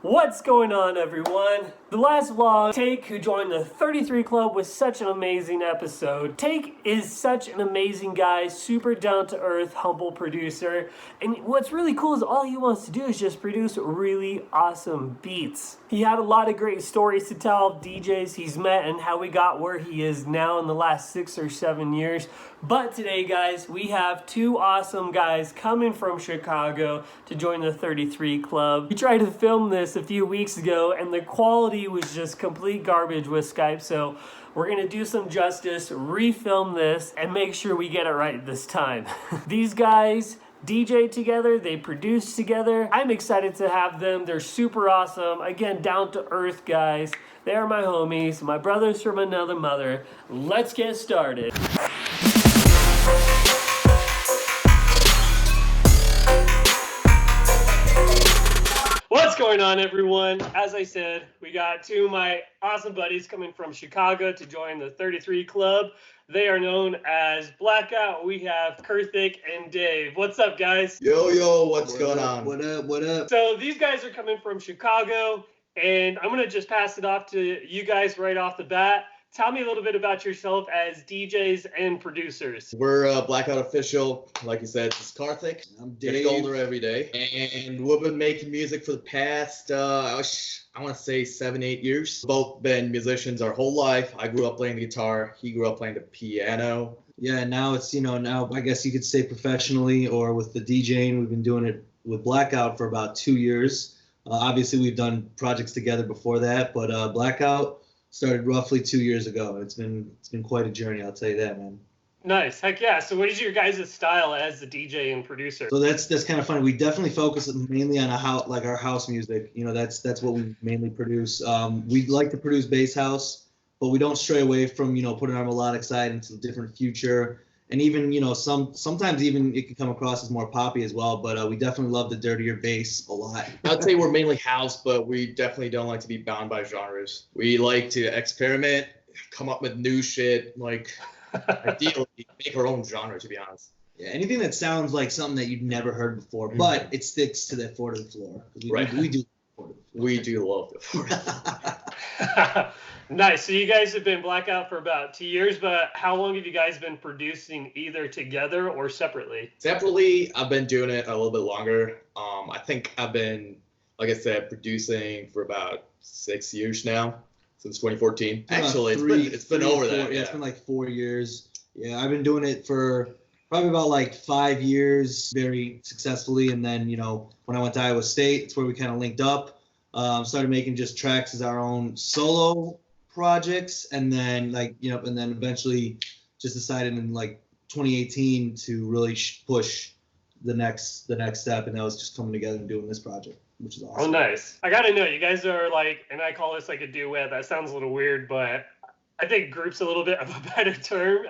What's going on, everyone? The last vlog, Take, who joined the 33 Club, was such an amazing episode. Take is such an amazing guy, super down-to-earth, humble producer, and what's really cool is all he wants to do is just produce really awesome beats. He had a lot of great stories to tell, DJs he's met, and how he got where he is now in the last 6 or 7 years. But today, guys, we have two awesome guys coming from Chicago to join the 33 Club. We tried to film this a few weeks ago, and the quality was just complete garbage with Skype, so we're gonna do some justice, refilm this, and make sure we get it right this time. These guys DJ together, they produce together. I'm excited to have them. They're super awesome. Again, down to earth guys. They are my homies, my brothers from another mother. Let's get started. What's going on, everyone? As I said, we got two of my awesome buddies coming from Chicago to join the 33 Club. They are known as Blk Out. We have Karthik and Dave. What's up, guys? Yo, what's going on? What up? So these guys are coming from Chicago, and I'm going to just pass it off to you guys right off the bat. Tell me a little bit about yourself as DJs and producers. We're Blk Out Official. Like you said, it's Karthik. I'm Dave. Getting older every day. And we've been making music for the past, I want to say 7-8 years. Both been musicians our whole life. I grew up playing the guitar. He grew up playing the piano. Yeah, now it's, now I guess you could say professionally or with the DJing. We've been doing it with Blk Out for about 2 years. Obviously, we've done projects together before that, but Blk Out started roughly 2 years ago. It's been quite a journey, I'll tell you that, man. Nice, heck yeah. So what is your guys' style as the DJ and producer? So that's kind of funny. We definitely focus mainly on our house music. That's what we mainly produce. We like to produce bass house, but we don't stray away from putting our melodic side into a different future. And even sometimes even it can come across as more poppy as well. But we definitely love the dirtier bass a lot. I'd say we're mainly house, but we definitely don't like to be bound by genres. We like to experiment, come up with new shit, like ideally make our own genre, to be honest. Yeah, anything that sounds like something that you've never heard before, but it sticks to that 4 to the floor. We do. We do love the 4 to the floor. Nice. So you guys have been Blk Out for about 2 years, but how long have you guys been producing either together or separately? Separately, I've been doing it a little bit longer. I think I've been, like I said, producing for about 6 years now, since 2014. Actually, it's been over that. Yeah, it's been like 4 years. Yeah, I've been doing it for probably about like 5 years, very successfully. And then, when I went to Iowa State, it's where we kind of linked up. Started making just tracks as our own solo projects, and then and then eventually just decided in like 2018 to really push the next step, and that was just coming together and doing this project, which is awesome. Oh, nice. I gotta know, you guys are like, and I call this like a duet. That sounds a little weird, but I think group's a little bit of a better term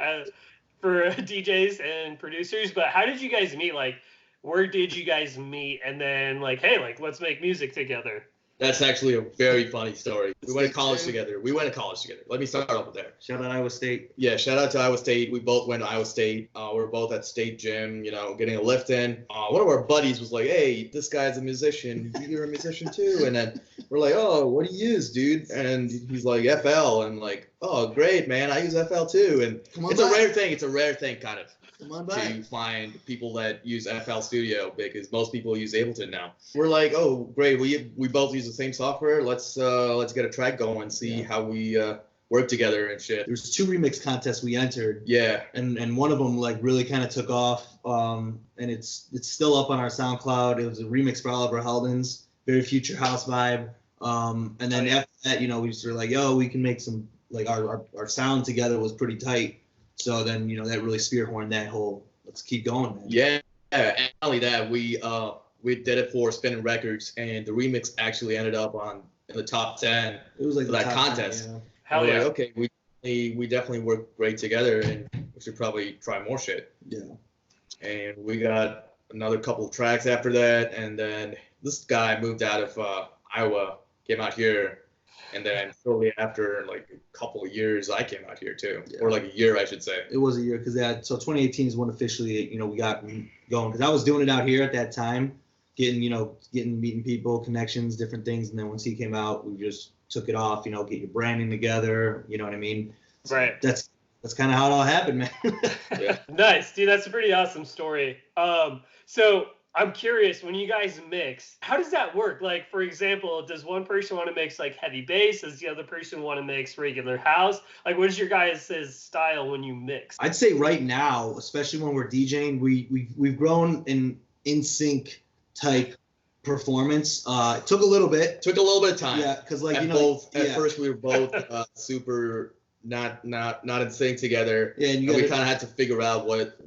for DJs and producers. But how did you guys meet? Like, where did you guys meet? And then like, hey, like, let's make music together. That's actually a very funny story. We went to college together. Let me start off with there. Shout out Iowa State. Yeah, shout out to Iowa State. We both went to Iowa State. We were both at state gym, getting a lift in. One of our buddies was like, hey, this guy's a musician. You're a musician too. And then we're like, oh, what do you use, dude? And he's like, FL. And like, oh, great, man. I use FL too. And it's a rare thing. It's a rare thing, kind of. To find people that use FL Studio, because most people use Ableton now. We're like, oh, great, we both use the same software. Let's get a track going and see how we work together and shit. There's 2 remix contests we entered. Yeah. And one of them like really kind of took off. And it's still up on our SoundCloud. It was a remix for Oliver Heldens, very future house vibe. And then after that, we were like, yo, we can make some, like our sound together was pretty tight. So then, that really spearhorned that whole, let's keep going, man. Yeah, and not only that, we did it for Spinning Records, and the remix actually ended up in the top 10. It was like for that contest. 10, yeah. Hell yeah. Like, okay, we definitely work great together, and we should probably try more shit. Yeah. And we got another couple of tracks after that, and then this guy moved out of Iowa, came out here. And then shortly after, like a couple of years, I came out here too, or like a year, I should say. It was a year because so 2018 is when officially, we got going. Because I was doing it out here at that time, meeting people, connections, different things. And then once he came out, we just took it off, get your branding together. You know what I mean? So right. That's kind of how it all happened, man. Yeah. Nice, dude. That's a pretty awesome story. So I'm curious, when you guys mix, how does that work? Like, for example, does one person want to mix like heavy bass? Does the other person want to mix regular house? Like, what is your guys' style when you mix? I'd say right now, especially when we're DJing, we've grown in sync type performance. It took a little bit. Took a little bit of time. Yeah, because like at first we were both super not in sync together. Yeah, and we kind of had to figure out what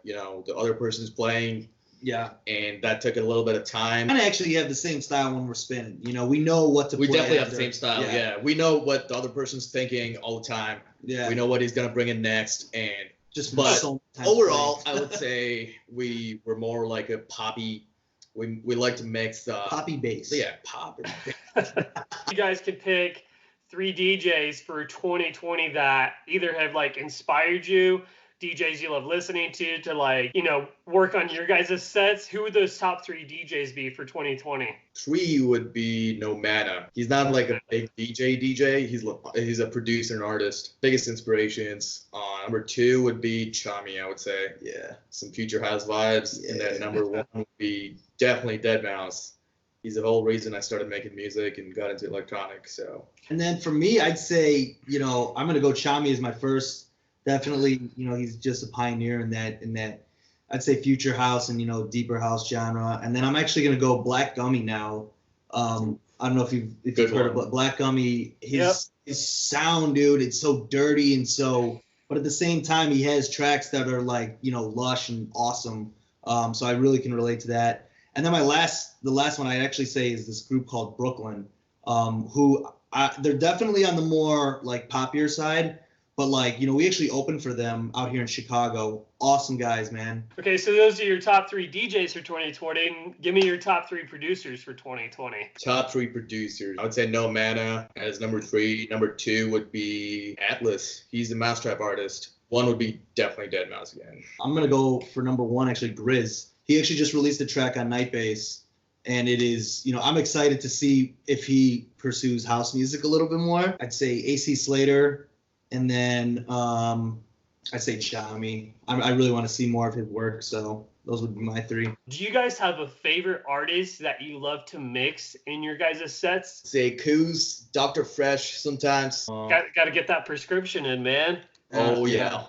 the other person's playing. Yeah, and that took a little bit of time. And actually have the same style when we're spinning. We know what to play. We definitely have after. the same style. Yeah, we know what the other person's thinking all the time. Yeah, we know what he's gonna bring in next, and but overall, I would say we were more like a poppy. We like to mix poppy bass. Yeah, pop. You guys can pick 3 DJs for 2020 that either have like inspired you, DJs you love listening to like, work on your guys' sets. Who would those top 3 DJs be for 2020? 3 would be No Mana. He's not like a big DJ. He's a producer and artist. Biggest inspirations. Number 2 would be Chami, I would say. Yeah, some future house vibes. Yeah. And then number 1 would be definitely Deadmau5. He's the whole reason I started making music and got into electronic. So. And then for me, I'd say I'm gonna go Chami as my first. Definitely, he's just a pioneer in that. I'd say future house and deeper house genre. And then I'm actually gonna go Black Gummy now. I don't know if you've heard of, but Black Gummy, his sound, dude, it's so dirty and but at the same time he has tracks that are like lush and awesome. So I really can relate to that. And then the last one I'd actually say is this group called Brooklyn, who they're definitely on the more like poppier side. But we actually opened for them out here in Chicago. Awesome guys, man. Okay, so those are your top 3 DJs for 2020. Give me your top 3 producers for 2020. Top 3 producers. I would say No Mana as number 3. Number 2 would be Atlas. He's a mousetrap artist. 1 would be definitely Deadmau5 again. I'm gonna go for number 1, actually, Grizz. He actually just released a track on Night Bass, and it is, I'm excited to see if he pursues house music a little bit more. I'd say AC Slater. And then I'd say Chami. I really want to see more of his work, so those would be my 3. Do you guys have a favorite artist that you love to mix in your guys' sets? Say Kuz, Dr. Fresh sometimes. Got to get that prescription in, man. Oh yeah.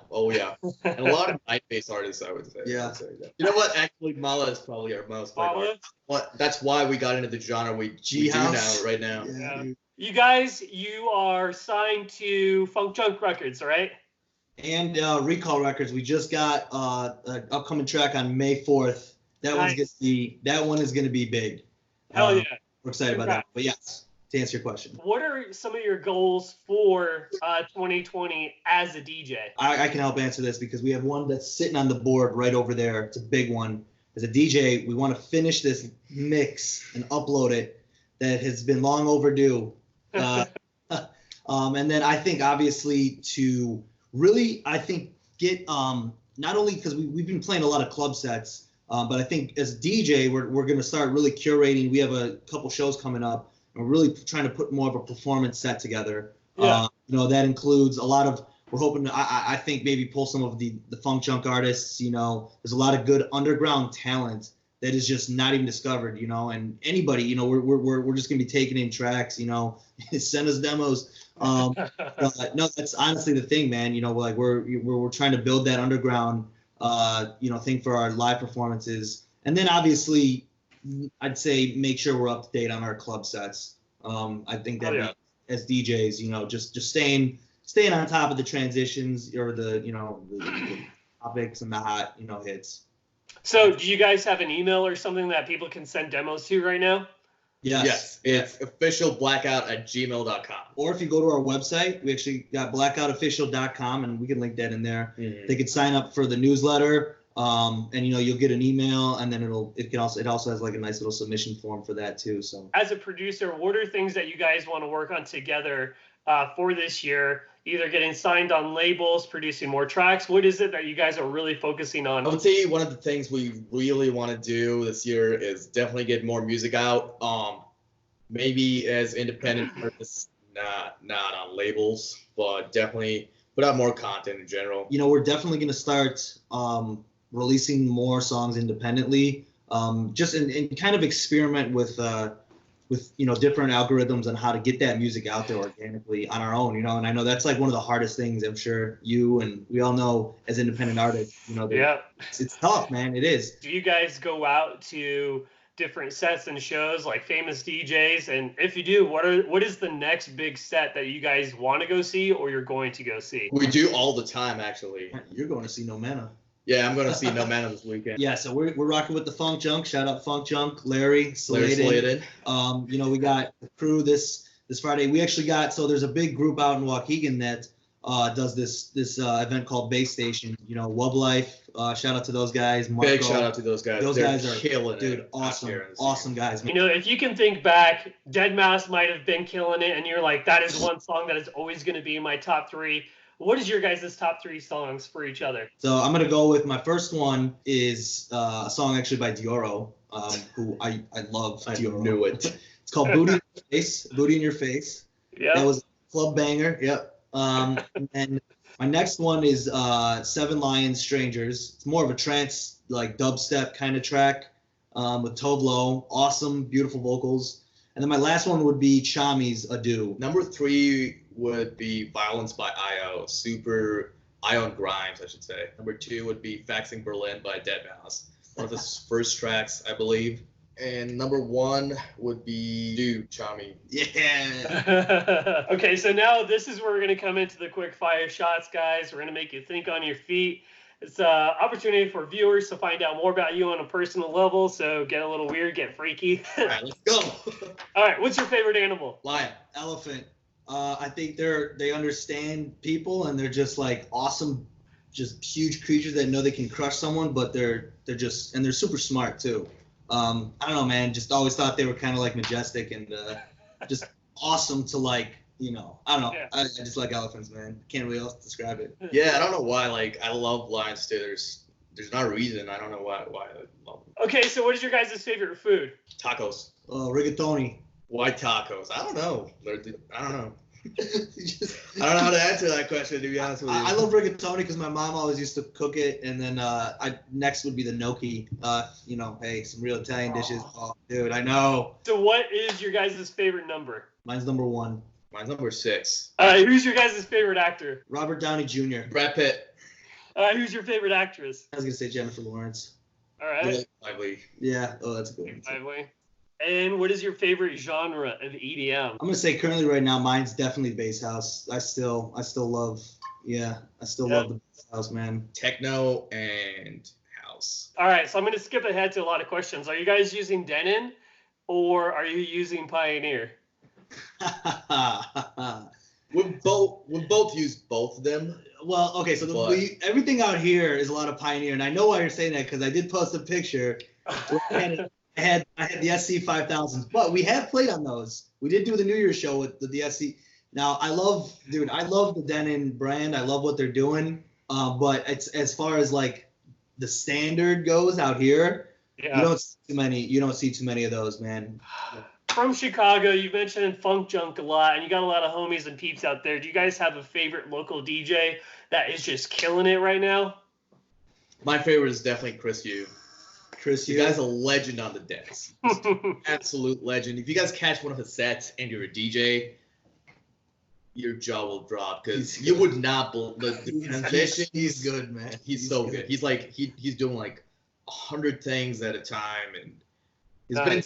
And a lot of night-based artists, I would say. Yeah. You know what? Actually, Mala is probably our most favorite. That's why we got into the genre we do now, right now. Yeah. You guys, you are signed to Funk Junk Records, right? And Recall Records. We just got an upcoming track on May 4th. That one is gonna be big. Hell yeah! We're excited about that. But yes, to answer your question, what are some of your goals for 2020 as a DJ? I can help answer this because we have one that's sitting on the board right over there. It's a big one. As a DJ, we want to finish this mix and upload it. That has been long overdue. And then I think obviously to really, get not only because we've been playing a lot of club sets, but I think as a DJ, we're going to start really curating. We have a couple shows coming up, and we're really trying to put more of a performance set together. Yeah. That includes a lot of, we're hoping to, I think maybe pull some of the funk junk artists. There's a lot of good underground talent that is just not even discovered, and anybody, we're just gonna be taking in tracks, send us demos. No, that's honestly the thing, man. We're trying to build that underground, thing for our live performances, and then obviously, I'd say make sure we're up to date on our club sets. I think that as DJs, just staying on top of the transitions or the topics and the hot hits. So do you guys have an email or something that people can send demos to right now? Yes. It's officialblackout@gmail.com. Or if you go to our website, we actually got blackoutofficial.com, and we can link that in there. Mm-hmm. They could sign up for the newsletter. And you'll get an email, and then it also has like a nice little submission form for that too. So as a producer, what are things that you guys want to work on together for this year? Either getting signed on labels, producing more tracks. What is it that you guys are really focusing on? I would say one of the things we really want to do this year is definitely get more music out. Maybe as independent artists, not on labels, but definitely put out more content in general. We're definitely going to start releasing more songs independently, just in kind of experiment with different algorithms on how to get that music out there organically on our own, and I know that's like one of the hardest things. I'm sure you and we all know as independent artists, Yeah, it's tough, man. It is. Do you guys go out to different sets and shows like famous DJs? And if you do, what is the next big set that you guys want to go see or you're going to go see? We do all the time, actually. You're going to see No Mana. Yeah, I'm going to see No Mana this weekend. Yeah, so we're rocking with the Funk Junk. Shout out Funk Junk, Larry Slated. We got the crew this Friday. We actually so there's a big group out in Waukegan that does this event called Base Station. Wub Life. Shout out to those guys. Marco. Big shout out to those guys. Those guys are killing dude, it. Awesome guys. If you can think back, Deadmau5 might have been killing it, and you're like, that is one song that is always going to be in my top 3. What is your guys' top 3 songs for each other? So I'm going to go with my first one is a song actually by Dioro, who I love. Dioro. I knew it. It's called Booty in Your Face. Booty in Your Face. Yeah. That was a club banger. Yep. And my next one is 7 Lions Strangers. It's more of a trance, like dubstep kind of track with Tove Lo. Awesome, beautiful vocals. And then my last one would be Chami's Adieu. Number 3 would be Violence by IO, super Ion Grimes, I should say. Number 2 would be Faxing Berlin by Deadmau5, one of his first tracks, I believe. And number 1 would be Dude Chami. Yeah. Okay, so now this is where we're going to come into the quick fire shots, guys. We're going to make you think on your feet. It's an opportunity for viewers to find out more about you on a personal level, so get a little weird, get freaky. All right, let's go. All right, what's your favorite animal? Lion. Elephant. I think they understand people, and they're just like awesome, just huge creatures that know they can crush someone, but they're super smart too. I don't know, man. Just always thought they were kind of like majestic and just awesome to like. I don't know. Yeah. I just like elephants, man. Can't really else describe it. Yeah, I don't know why. Like, I love lions too. There's no reason. I don't know why I love them. Okay, so what is your guys' favorite food? Tacos. Rigatoni. Why tacos? I don't know. I don't know. I don't know how to answer that question, to be honest with you. I love rigatoni because my mom always used to cook it, and then next would be the gnocchi. Hey, some real Italian dishes. Oh, dude, I know. So what is your guys' favorite number? Mine's number 1. Mine's number 6. Who's your guys' favorite actor? Robert Downey Jr. Brad Pitt. Who's your favorite actress? I was gonna say Jennifer Lawrence. All right. Blake Lively. Yeah. Oh, that's a good one. Lively. And what is your favorite genre of EDM? I'm gonna say currently right now, mine's definitely bass house. I still love. Yeah, I still love the bass house, man. Techno and house. All right, so I'm gonna skip ahead to a lot of questions. Are you guys using Denon, or are you using Pioneer? We've both used both of them. Well, okay, so everything out here is a lot of Pioneer, and I know why you're saying that because I did post a picture. Where I had the SC 5000s, but we have played on those. We did do the New Year's show with the SC. Now I love the Denon brand. I love what they're doing. But it's as far as like the standard goes out here, you don't see too many of those, man. From Chicago, you mentioned Funk Junk a lot, and you got a lot of homies and peeps out there. Do you guys have a favorite local DJ that is just killing it right now? My favorite is definitely Chris Yu. You guys are a legend on the decks. Absolute legend. If you guys catch one of his sets and you're a DJ, your jaw will drop because you would not believe the transition. He's good, man. He's so good. He's like he's doing like 100 things at a time, and he's been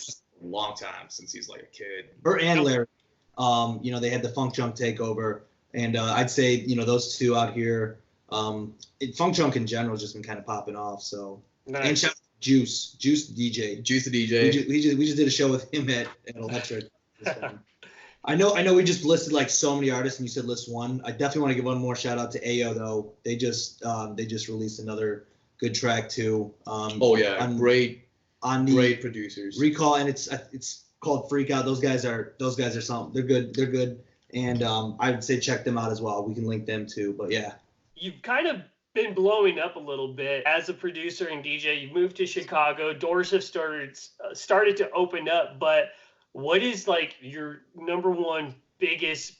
a long time since he's like a kid. Her and Larry, they had the Funk Junk takeover, and I'd say those two out here, Funk Junk in general has just been kind of popping off. So and shout out to Juice the DJ. We just did a show with him at Electric. I know we just listed like so many artists, and you said list one. I definitely want to give one more shout out to Ayo though. They just released another good track too. Oh yeah, great producers. Recall, and it's called Freak Out. Those guys are something. They're good. And I would say check them out as well. We can link them too. But yeah, you've kind of been blowing up a little bit as a producer and DJ. You've moved to Chicago. Doors have started to open up. But what is like your number one biggest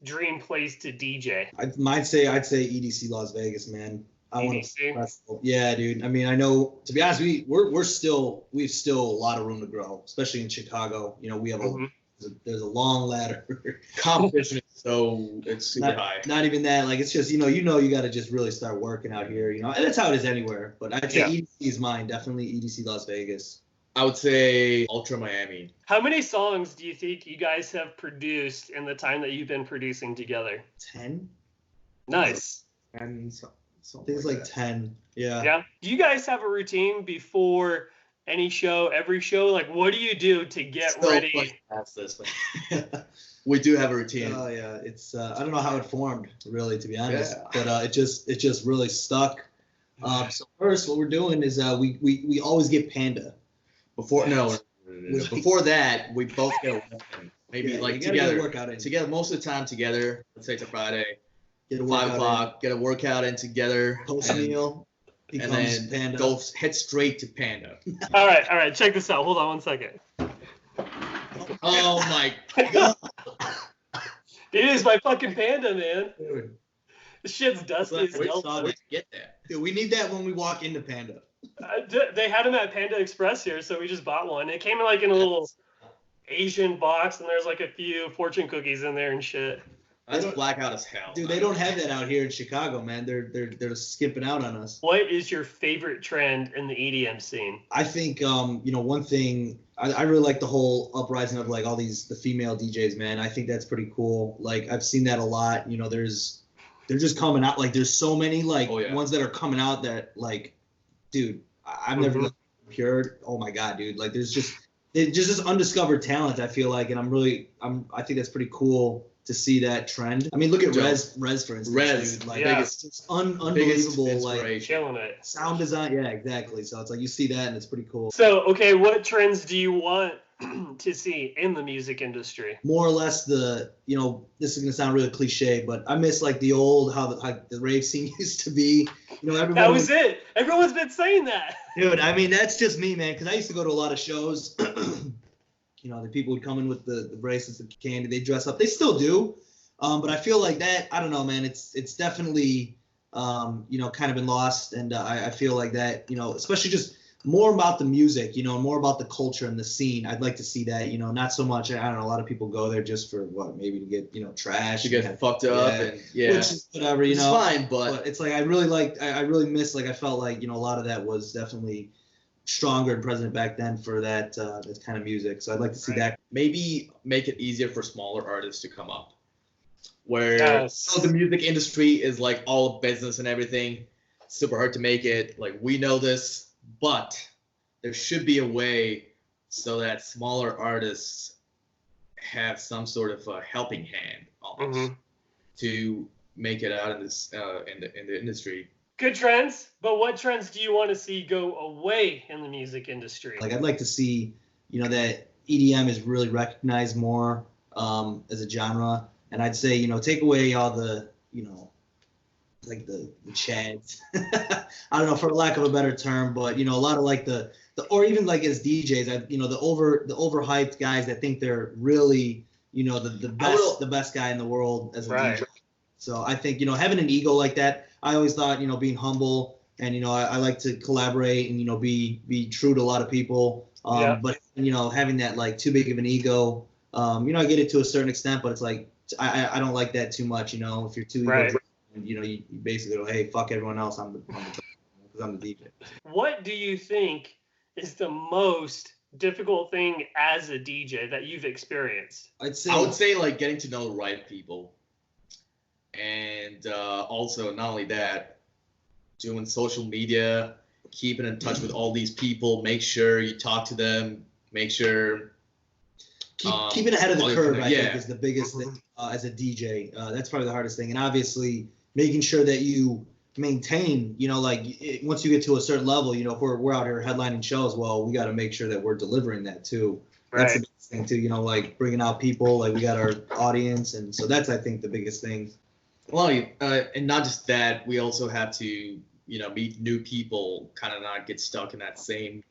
dream place to DJ? I'd say EDC Las Vegas, man. Yeah, dude. I mean, I know, to be honest, we have still a lot of room to grow, especially in Chicago. You know, we have there's a long ladder. Competition is it's super high. Not even that. Like, it's just, you got to just really start working out here, and that's how it is anywhere. But I'd say EDC is mine. Definitely EDC Las Vegas. I would say Ultra Miami. How many songs do you think you guys have produced in the time that you've been producing together? 10. Nice. And things like 10. Yeah. Yeah. Do you guys have a routine before any show, every show? Like, what do you do to get ready? We do have a routine. Oh yeah. It's I don't know how it formed, really, to be honest. Yeah. But it just really stuck. So first, what we're doing is we always get Panda. Before that, we both get a weapon. Maybe like together most of the time together. Let's say it's a Friday. Get a 5 o'clock, get a workout in together. Post meal. And then Panda. Go head straight to Panda. All right. Check this out. Hold on 1 second. Oh my god. It is my fucking Panda, man. Dude. This shit's dusty as hell. Where'd you get that? Dude, we need that when we walk into Panda. They had them at Panda Express here, so we just bought one. It came in like in a little Asian box, and there's like a few fortune cookies in there and shit. That's blackout as hell. Dude, they don't have that out here in Chicago, man. They're skipping out on us. What is your favorite trend in the EDM scene? I think one thing I really like the whole uprising of like all the female DJs, man. I think that's pretty cool. Like I've seen that a lot. They're just coming out. Like there's so many ones that are coming out that like, dude, I've never pure. Oh my god, dude. Like there's just this undiscovered talent. I feel like, and I think that's pretty cool to see that trend. I mean, look at Rez for instance. Dude. Like, it's just unbelievable. Like killing it. Sound design, yeah, exactly. So it's like you see that and it's pretty cool. So okay, what trends do you want to see in the music industry? More or less this is gonna sound really cliche, but I miss like the old how the rave scene used to be. That was it. Everyone's been saying that. Dude, I mean that's just me, man. Because I used to go to a lot of shows. The people would come in with the bracelets and candy. They dress up. They still do. But I feel like that, I don't know, man. It's definitely, kind of been lost. And I feel like that, especially just more about the music, more about the culture and the scene. I'd like to see that, not so much. I don't know. A lot of people go there just for maybe to get, trash. To get fucked up. And which is whatever, It's fine, but it's like I really miss, like I felt like, a lot of that was definitely stronger and present back then for that kind of music. So I'd like to see that. Maybe make it easier for smaller artists to come up. Where the music industry is like all business and everything, super hard to make it. Like we know this, but there should be a way so that smaller artists have some sort of a helping hand almost to make it out in this in the industry. Good trends, but what trends do you want to see go away in the music industry? Like I'd like to see, that EDM is really recognized more as a genre, and I'd say, take away all the, like the chads. I don't know, for lack of a better term, but a lot of like the or even like as DJs, the overhyped guys that think they're really, the best guy in the world as a DJ. So I think, having an ego like that, I always thought, being humble and, I like to collaborate and, be true to a lot of people. But, having that like too big of an ego, I get it to a certain extent, but it's like, I don't like that too much, if you're too ego, you basically go, hey, fuck everyone else. I'm the DJ. What do you think is the most difficult thing as a DJ that you've experienced? I would say like getting to know the right people. And also, not only that, doing social media, keeping in touch with all these people, make sure you talk to them, make sure... Keeping ahead of the curve, I think, is the biggest thing as a DJ. That's probably the hardest thing. And obviously, making sure that you maintain, you know, like once you get to a certain level, you know, if we're out here headlining shows, well, we got to make sure that we're delivering that too. That's the biggest thing too, you know, like bringing out people, like we got our audience, and so that's, I think, the biggest thing. Well, and not just that, we also have to, you know, meet new people, kind of not get stuck in that same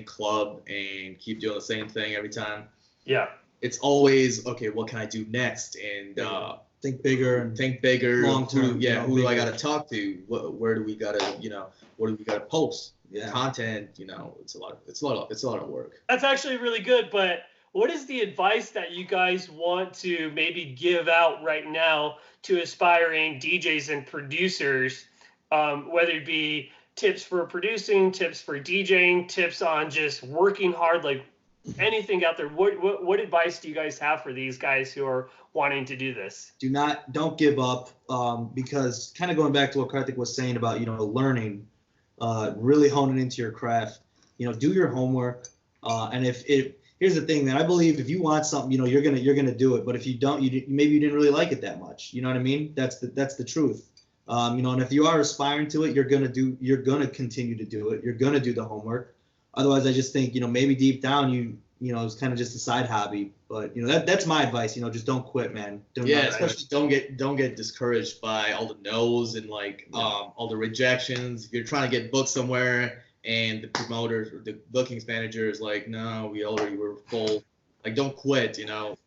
club and keep doing the same thing every time. Yeah. It's always, okay, what can I do next? And think bigger, long term. Who do I got to talk to? Where do we got to, you know, what do we got to post? Yeah. Content, you know, it's a lot of work. That's actually really good, but what is the advice that you guys want to maybe give out right now to aspiring DJs and producers, whether it be tips for producing, tips for DJing, tips on just working hard, like anything out there? What advice do you guys have for these guys who are wanting to do this? Don't give up, because kind of going back to what Karthik was saying about, you know, learning, really honing into your craft, you know, do your homework, and here's the thing, man. I believe if you want something, you know, you're gonna do it. But if you don't, maybe you didn't really like it that much. You know what I mean? That's the truth. You know, and if you are aspiring to it, you're gonna continue to do it. You're gonna do the homework. Otherwise, I just think, you know, maybe deep down you know, it's kind of just a side hobby. But, you know, that's my advice. You know, just don't quit, man. Especially don't get discouraged by all the no's and like all the rejections. If you're trying to get booked somewhere and the promoter or the bookings manager is like, no, we already were full. Like, don't quit. You know.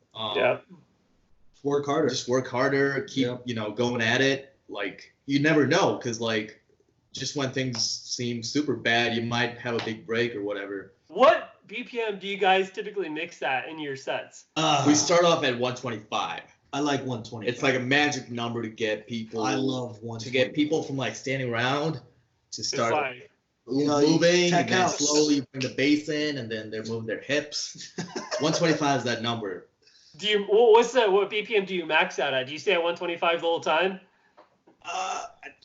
Work harder. Just work harder. Keep you know, going at it. Like, you never know, because like, just when things seem super bad, you might have a big break or whatever. What BPM do you guys typically mix at in your sets? We start off at 125. I like 125. It's like a magic number to get people. I love 125. To get people from like standing around to start moving, and then slowly bring the bass in, and then they're moving their hips. 125 is that number. What BPM do you max out at? Do you stay at 125 the whole time?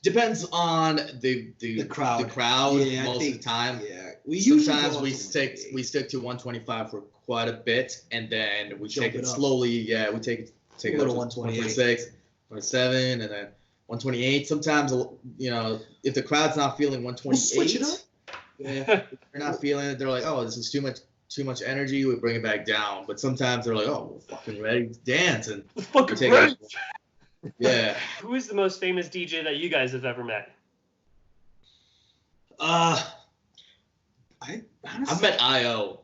Depends on the crowd. Yeah, most of the time. Yeah. Sometimes we stick to 125 for quite a bit, and then we take it slowly. Yeah, we take it up to 126, 127, and then 128. Sometimes, you know, if the crowd's not feeling 128, we'll switch it up. If they're not feeling it, they're like, oh, this is too much energy. We bring it back down. But sometimes they're like, oh, we're fucking ready to dance, and fucking ready. Yeah. Who is the most famous DJ that you guys have ever met? I've met IO.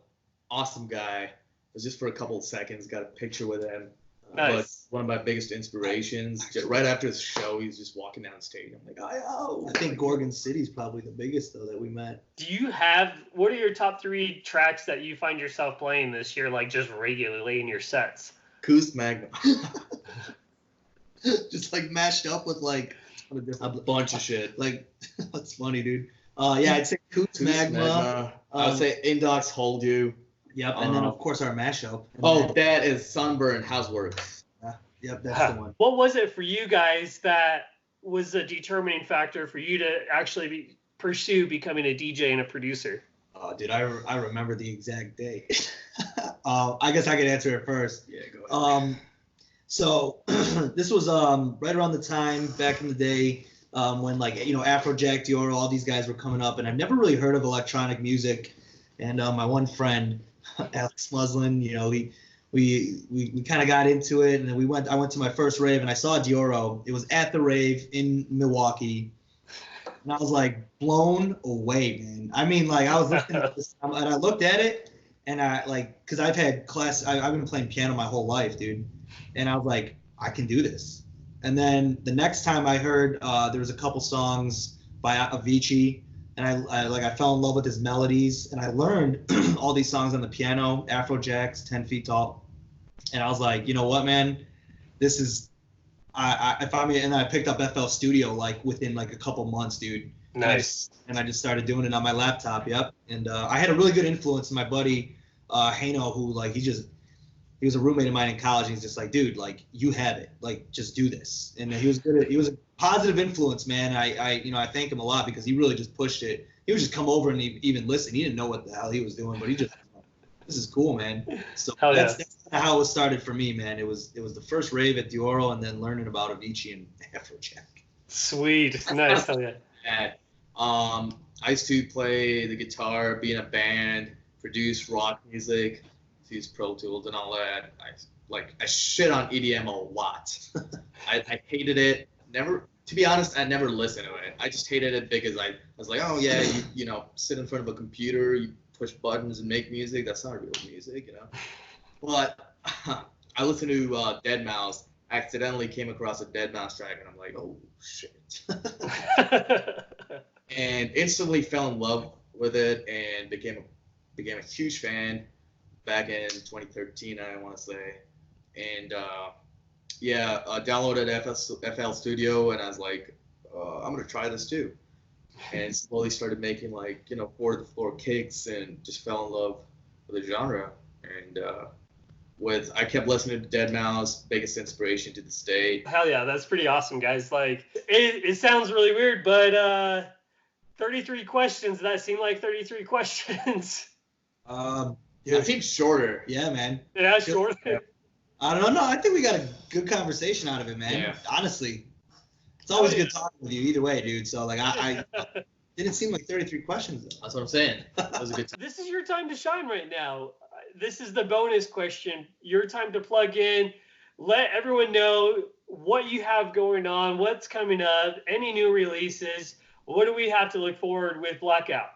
Awesome guy. It was just for a couple of seconds. Got a picture with him. Nice. But one of my biggest inspirations. Right after the show, he's just walking down stage. I'm like, IO. I think Gorgon City's probably the biggest though that we met. What are your top 3 tracks that you find yourself playing this year, like just regularly in your sets? Coos Magma. Just like mashed up with like a bunch of shit. Like, that's funny, dude. I'd say Coos Magma. I would say Indox Hold You. Yep, and then of course our mashup. That is Sunburn Houseworks. Yep, that's the one. What was it for you guys that was a determining factor for you to actually pursue becoming a DJ and a producer? Oh, dude, I remember the exact day. I guess I could answer it first. Yeah, go ahead. So this was right around the time back in the day when, like, you know, Afrojack, Dior, all these guys were coming up, and I've never really heard of electronic music. And my one friend, Alex Muslin, you know, we kind of got into it, and then I went to my first rave, and I saw Dioro. It was at the rave in Milwaukee, and I was like blown away, man. I mean, like, I was listening to this, and I looked at it, and I like, because I've been playing piano my whole life, dude. And I was like, I can do this. And then the next time I heard there was a couple songs by Avicii, and I fell in love with his melodies, and I learned all these songs on the piano, Afrojack's 10 Feet Tall. And I was like, you know what, man, this is, and I picked up FL Studio like within like a couple months, dude. Nice. And I just started doing it on my laptop. Yep. And I had a really good influence in my buddy, Hano, who like, he was a roommate of mine in college, and he's just like, dude, like, you have it, like, just do this. And he was a positive influence, man. I thank him a lot because he really just pushed it. He would just come over and even listen. He didn't know what the hell he was doing, but he just, this is cool, man. So that's kind of how it started for me, man. It was the first rave at Dioro, and then learning about Avicii and Afrojack. Sweet. Nice. Hell yeah. And, I used to play the guitar, be in a band, produce rock music, use Pro Tools and all that. I shit on EDM a lot. I hated it. To be honest, I never listened to it. I just hated it because I was like, oh yeah, you know, sit in front of a computer, you push buttons and make music. That's not real music, you know. But I listened to deadmau5. Accidentally ccame across a deadmau5 track, and I'm like, oh shit. And instantly fell in love with it and became a huge fan back in 2013, I want to say. And downloaded FL Studio, and I was like, I'm gonna try this too. And slowly started making, like, you know, 4-to-the-floor kicks, and just fell in love with the genre. And I kept listening to deadmau5, biggest inspiration to this day. Hell yeah, that's pretty awesome, guys. Like, it sounds really weird, but 33 questions, that seemed like 33 questions. Yeah, it seems shorter. Yeah, man. Yeah, shorter. Yeah. I don't know. I think we got a good conversation out of it, man. Yeah. Honestly, it's always good talking with you either way, dude. So, like, I didn't seem like 33 questions, though. That's what I'm saying. That was a good time. This is your time to shine right now. This is the bonus question. Your time to plug in. Let everyone know what you have going on, what's coming up, any new releases. What do we have to look forward with Blackout?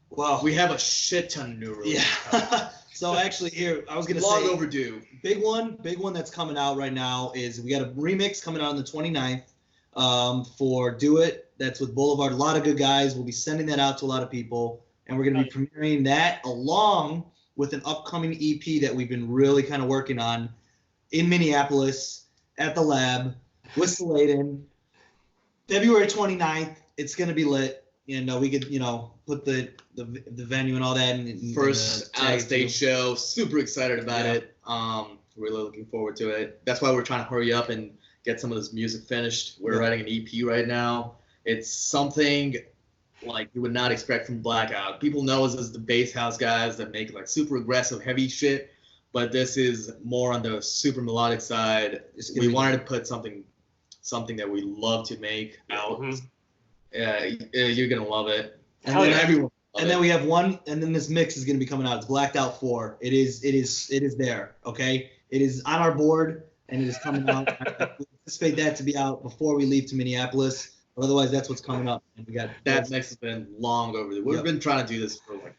Well, we have a shit ton of new releases. Yeah. So actually, here I was gonna say long overdue. Big one that's coming out right now is we got a remix coming out on the 29th for Do It. That's with Boulevard. A lot of good guys. We'll be sending that out to a lot of people, and we're gonna be premiering that along with an upcoming EP that we've been really kind of working on in Minneapolis at the Lab with Sladen. February 29th. It's gonna be lit. And we could, you know, put the venue and all that. First out-of-state show. Super excited about it. Really looking forward to it. That's why we're trying to hurry up and get some of this music finished. We're writing an EP right now. It's something like you would not expect from Blackout. People know us as the bass house guys that make like super aggressive, heavy shit. But this is more on the super melodic side. We wanted to put something that we love to make out. Mm-hmm. Yeah, you're gonna love it. And then everyone. And then we have one, and then this mix is gonna be coming out. It's Blacked Out 4. It is there. Okay, it is on our board, and it is coming out. We anticipate that to be out before we leave to Minneapolis. But otherwise, that's what's coming up. And we got that mix has been long overdue. We've been trying to do this for like.